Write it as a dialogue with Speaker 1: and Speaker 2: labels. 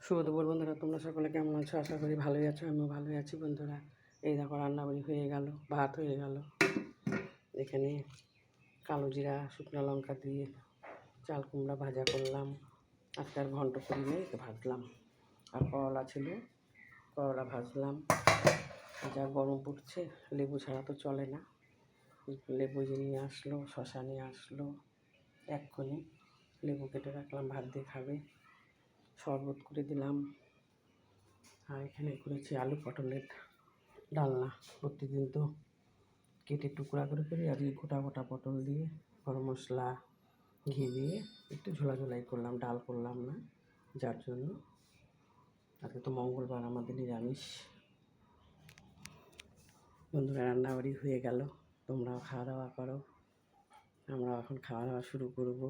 Speaker 1: শুভ দুপুর বন্ধুরা, তোমরা সকলে কেমন আছো? আশা করি ভালোই আছো, আমিও ভালোই আছি বন্ধুরা। এই দেখো রান্নাবাড়ি হয়ে গেল, ভাত হয়ে গেল। এখানে কালো জিরা শুকনো লঙ্কা দিয়ে চাল কুমড়া ভাজা করলাম। আজকে আর ঘন্ট করি নেই, ভাজলাম। আর করলা ছিল, করলা ভাজলাম। যা গরম পড়ছে, লেবু ছাড়া তো চলে না। লেবু নিয়ে আসলো, শশা নিয়ে আসলো, এক্ষুনি লেবু কেটে রাখলাম, ভাত দিয়ে খাবে। শরবত করে দিলাম। আর এখানে করেছি আলু পটলের ডালনা। প্রতিদিন তো কেটে টুকরা করে করি, আজকে গোটা গোটা পটল দিয়ে গরম মশলা ঘি দিয়ে একটু ঝোলাঝোলাই করলাম, ডাল করলাম না, যার জন্য। আজকে তো মঙ্গলবার, আমাদের নিরামিষ। বন্ধুরা রান্নাবাড়ি হয়ে গেল, তোমরাও খাওয়া দাওয়া করো। আমরা এখন খাওয়া দাওয়া শুরু করবো।